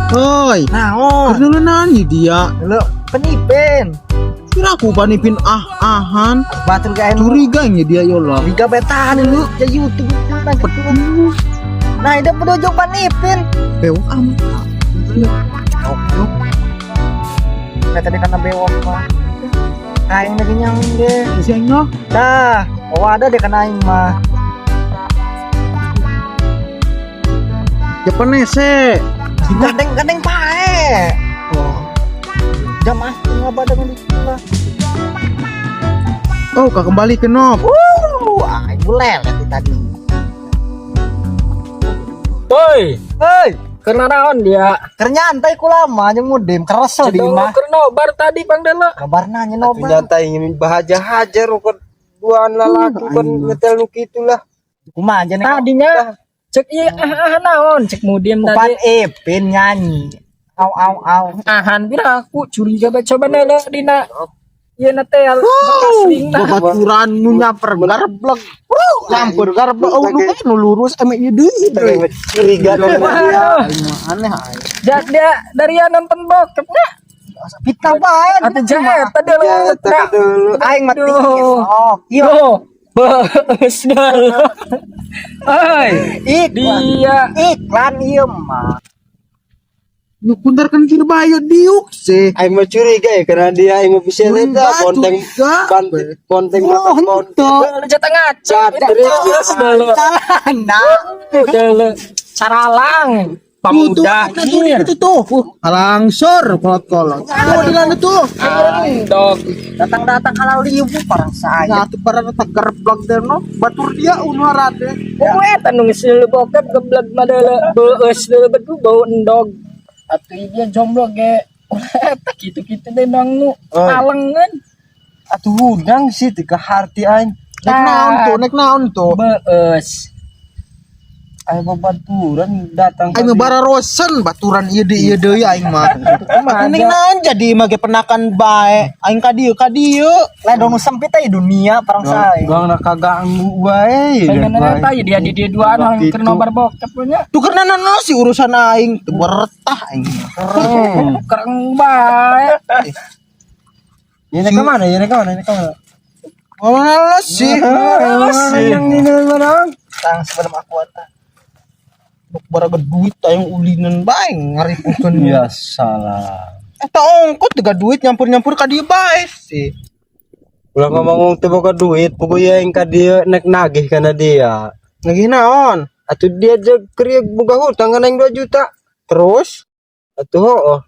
Hoi, Naon? kenapa nanya dia? Lo penipin. Kira aku panipin ahan. Batur ke enu. Curiganya dia yola. Liga betahan lu ya YouTube mana gitu. Nah, itu pedojo panipin. Bewok amat. Nah, tadi karena bewok mah. Aing lagi nyang deh. Isinya Dah, oh ada deh kena aing mah. Japanese. Gandeng pae. Jam asli ngabada dengan lah. Oh, kak kembali ke nop. Aing lelet tadi. Woi, Hei, kena naon dia? keur nyantai ku lama jeung mudim kerasa di imah. Kena bar tadi pangdala. Kabar nanya nobar. nyantai ingin bahagia hajar rokok duaan lalaki kan ngetel nu kitulah Kumaha aja nih. Tadinya cek iya naon cek mudian Kupan tadi. Epin nyanyi. Au. Ahan bira aku curiga baca banela dina. Ieu na teh bekas dingna. Babaturan nu nyamper garblek. Campur garblek. Oh, nu lurus ame ieu deui. curiga Wah, Aneh. dia dari yang nonton bokepnya. Fitnah bae. Atau jahat tadi lo. Aing mati. Aduh. Oh, iya. Yo, bos dah. Hai, Iklan. dia Iklan ieu mah. Nu kuntarkan kira bayo diuk sih. aing mah curiga ya karena dia aing mah bisa eta konten jatah ngaca. Terus dulu. Dulu. Caralang. Pemuda hier. Itu tuh. Alangsor kolot-kolot. Oh, di mana tuh? Dog. Datang kalau liu parang saya. Ya, tuh para tak garblek deh no. Batur dia unwarade. Oh, eta nu geus leuleuk bokep geblek madala beueus leuleuk bedu bau endog. Atuh dia jomblo ge. Eta kitu-kitu deh dong nu alengeun. atuh hudang sih teu ka harti aing Nek naon tuh. Beueus. aing babaturan datang Aing bara rosen baturan ieu deui aing mah. Ning naon jadi mah ge penakan bae. Aing ka dieu. Ledong sempit aja dunia parang saya. gang nak kaganggu wae Pengen eta ya dia di dia duaan orang keur nobar bokep nya. Tukerna naon sih urusan aing teu beretah aing. Kereng bae. ini ke mana Oh, sih. yang ini mana Tang sebelum aku anta. Nuk baraga duit tayang ulinan bae ngaripukeun. ya salah Eta ongkot teu duit nyampur-nyampur ka dieu bae sih. ulah ngomong teu boga duit pokoknya yang ka dia nek nagih kana dia Lagi naon? atuh dia je krieg boga hutang kana yang 2 juta Terus? atuh hooh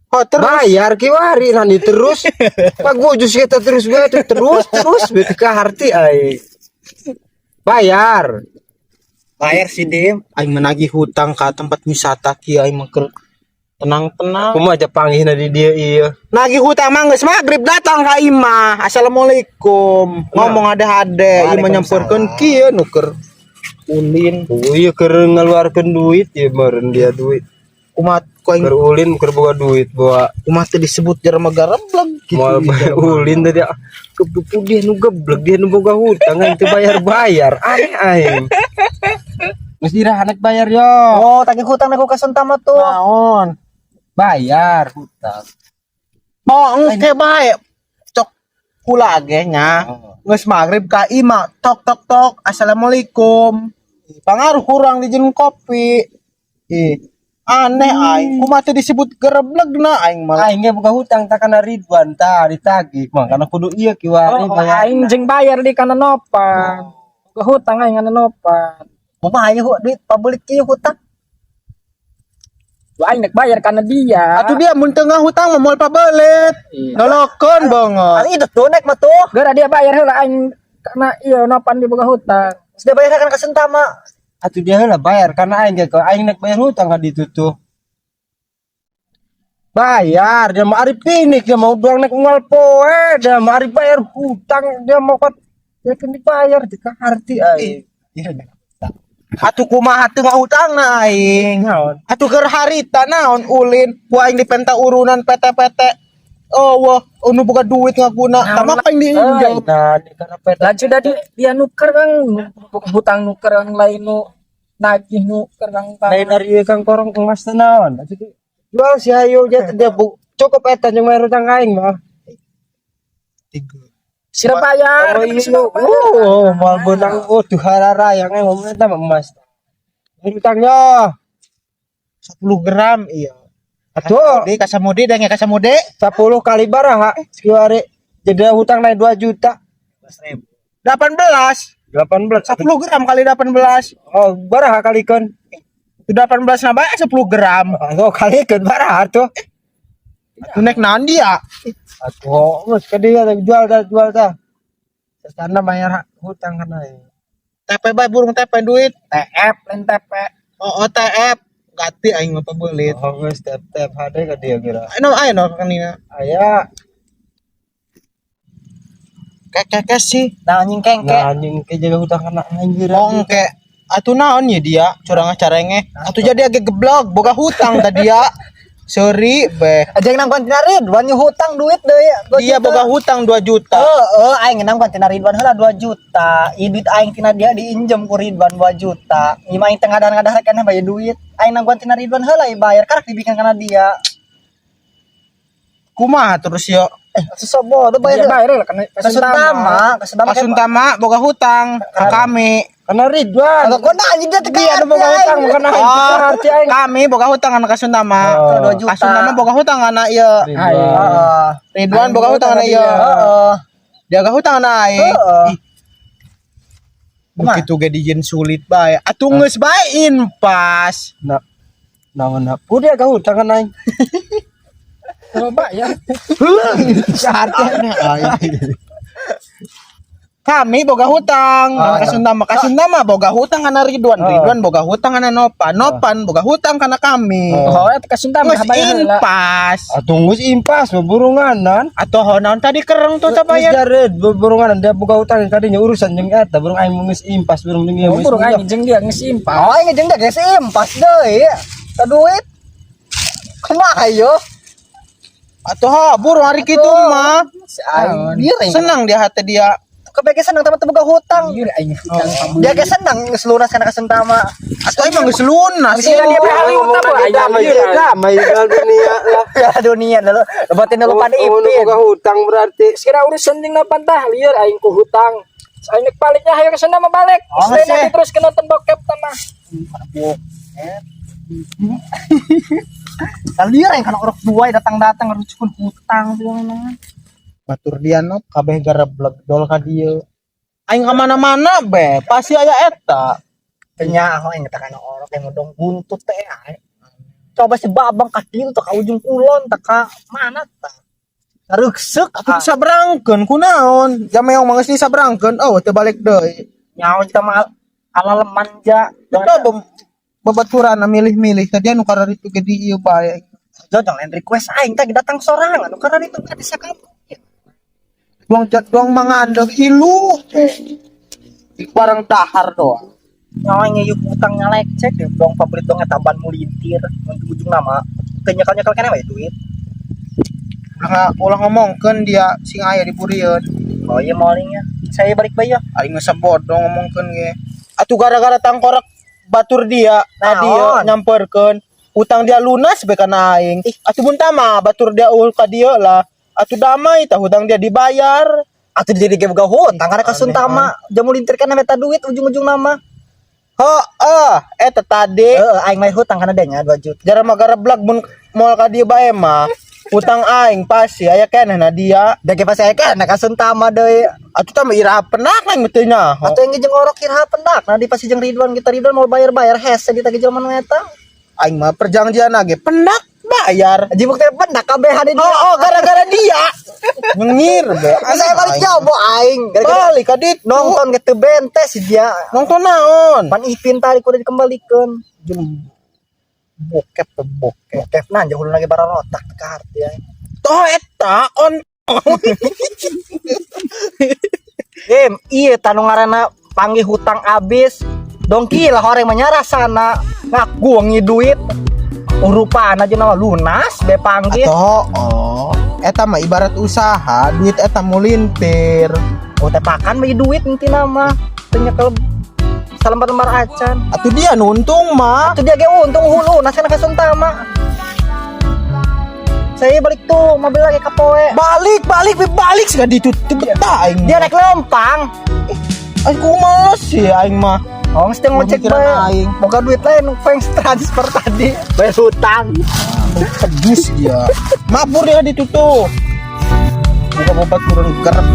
Oh, terus bayar kiwari nanti terus pagujus kita terus bete terus bete ka harti ai bayar Bayar si Dim. aing menagih hutang ka tempat wisata kieu aing mah keur tenang-tenang. kumaha aja panggihna di dia ieu Nagih hutang mah geus magrib datang ka imah. Assalamualaikum. Ngomong ade-ade ieu mah nyamperkeun kieu nu keur ulin. oh iya keur ngaluarkeun duit ya meureun dia duit Kumaha ku aing keur ulin keur boga duit bawa kumaha teh disebut jarang garblek gitu. moal ulin tadi kebuku dia nu geblek dia nu boga hutang aing teu bayar aneh aing geus dirahanek bayar yo Oh, tagih hutang aku kasentama tuh. Naon? bayar hutang Oh, engke bae. Cok kula ge nya. Geus magrib ka imah. Tok. Assalamualaikum. Pangaruh kurang dijieun kopi. Ih, aneh aing. Kumaha teh disebut gereblegna aing mah. aing ge boga hutang tak kana Ridwan tah ditagih mah kana kudu ieu kiwari bayar Aing jeung bayar di kana nopan. Ke hutang aing kana nopan. Kumaha aya duit pabelik kieu hutang. Aing nek bayar kana dia. Atuh dia mun teu ngahutang mah moal pabelit. Nolokeun banget. Ari itu tuh nek mah tuh. Gara dia bayar heula aing karena ieu nopan di boga hutang. Sudah bayar kan kasentama. atuh dia heula bayar karena aing ge aing nek bayar hutang ka ditu tuh bayar dia mah ari pinik dia mau doang nek unggal poe dia mah ari bayar hutang dia mau kat dia kan dibayar di ka harti aing Atuh kumaha teu ngahutangna aing. Atuh keur harita naon ulin ku aing dipenta urunan PT-PT. Oh, wah, nu boga duit ngaguna. Tama aing diinjau. nah di kana pet Lanjut dia nuker kan hutang nuker yang lain nu naik nu kerang Lain dari kang korong emas tenawan. Jual si hayo dia cukup eta jeung bayar utang aing mah. sira bayar Oh iya. Mal benang tuh harara yang ngomong eta emas. Bayar utangnya 10 gram iya. atuh Di kasamudi dan kasamudi 10 kali baraha sekieu jadi hutang naik 2 juta. 18 18 10 gram kali 18 Oh, baraha kalikeun. itu 18 na bae 10 gram Oh, kalikeun baraha tuh. itu naik nandi ya Atuh, geus ka dieu jual dah. Sana bayar hutang kana. TP bae burung TP duit TF lain TP oh TF ganti aing mah pabelit Oh, geus tep hade ka dieu kira. ayo kanina Aya, kek sih Nah anjing kengke. nah anjing ke jaga hutang kana anjir. oh engke atuh naon ya dia curang carenge atuh jadi age geblog boga hutang tadi ya sorry beh Aja nang kontina Ridwan nya hutang duit deui. dia boga hutang 2 juta Aing nang kontina Ridwan heula 2 juta. Duit aing tina dia diinjem ku Ridwan 2 juta. Ieu mah aing teh ngadan-ngadan kana bayar duit. Aing nang kontina Ridwan heula bayar karak dibikin kana dia. kumaha terus yo Susah bodoh bayar bayar. bayar lah kan Kasutama Kasuntama boga hutang ka kami Kana Ridwan. Kalau kau nak anjing dia Dia anu boga hutang bukan oh arti aing. kami boga hutang kana Kasuntama Oh, 2 juta. Kasuntama boga hutang kana ieu Heeh. Ridwan boga hutang kana ieu Heeh. jaga hutang kana aing Heeh. begitu ge dijieun sulit bae atuh geus bae impas Nah. Naon pudia ka hutang kana aing. coba ya Saatnya kami boga hutang Kasuntama boga hutang kana Ridwan boga hutang kana Nopan boga hutang kana kami oh eta kasundam geus impas Atuh geus impas burunganan. atuh naon tadi kereng tuh Geus bayar jared burunganan dia boga hutang kadinya urusan jeung eta burung aing geus impas burung jeung ieu. burung aing jeung dia ngesimpah Oh, ini jeung dah geus impas deui. Ka duit. Kumaha ayo? atuh burung hari kitu mah Aing diring. senang dia hati dia Kebeke senang teman boga hutang. ieu aing Dia ge senang geus lunas kana Kasuntama. atuh emang geus lunas Sila dia behali utang damai dalam dunia lah. Ya dunia lalu lebatin lu pada ipin. Boga hutang berarti. sekira urusan jeung napan tah lieur aing ku hutang aing baliknya hayo ke sana mah balik Oh, Selain sih. nanti terus ke nonton bokep mah Lieur yang kana orok dua datang-datang harus cukun hutang bilang. batur dia no kabeh gareblek dol ka dieu aing ka mana-mana be pasti aya eta Tanya aku yang kana orok yang ngedong buntut teh ae. Coba si babang ka dieu teh ka ujung kulon teh ka mana tah. Reusek atuh sabrangkeun kunaon jameong mah geus disabrangkeun oh teu balik deui nyawa kita mah ala manja. coba babaturan milih-milih tadi anu karena itu ke di ieu bae Jojong lain request aing teh datang sorangan anu karena itu tadi sakampung. doang mangandeg ilu barang dahar doang Nyawa ngeyuk utang nyalek cek deh dong pabrik dong eta ban mulintir ujung nama teh nyakal-nyakal keneh we duit. ulah ngomongkeun dia sing aya di Burieun Oh iya malingnya. Saya balik bae ya. aing geus sabodong ngomongkeun ge atuh gara-gara tangkorak batur dia tadi Naon? nyamperkeun utang dia lunas be kana aing atuh mun tah mah batur dia ul ka dieu lah atuh damai tah hutang dia dibayar Atuh jadi ge boga hutang karena Kasuntama jamu lintir kana meta duit ujung-ujung nama. eta tadi Aing mah hutang kana denya 2 juta. jara mah gareblak mun moal ka dieu bae mah utang aing pasti aya keneh na dia Da ge pas aya kana Kasuntama deui. atuh tah mah iraha penak lain meuh teu nyaho Atuh yang jeung orok kira pendak nah di pasti jeung Ridwan kita Ridwan mau bayar-bayar hese di tagi jelema eta. aing mah perjanjian ge pendak bayar Aji bukti pendak kabeh hade dia. gara-gara dia ngir be Saya balik jauh aing. Gara-gara balik ka ditu nonton gitu bentes dia. nonton naon Pan ipin tadi kudu dikembalikeun. bokep Bokep nan jauh lagi barang otak ka harti aing. toh eta on Iya tanu ngaranna panggih hutang abis. Dongki lah orang menyarah sana ngaku ngi duit. Rupana aja nama lunas be panggil. atoh eta mah ibarat usaha duit eta mulintir Oh teh pakan bagi duit nanti nama. Tanya kalau lembar-lembar acan. Atuh dia nuntung mah. Itu dia ge untung hulu nasi nak kasuntama. Saya balik tuh mobil lagi kapoe. Balik sih di tutup betah aing. Dia naik lempang. Aku males sih aing mah. Oh, mesti ngecek Pemikiran bae. aing. Boga duit lain pengen transfer tadi. Bayar hutang. Pedus dia. Mabur dia di tutup. Buka obat turun gerep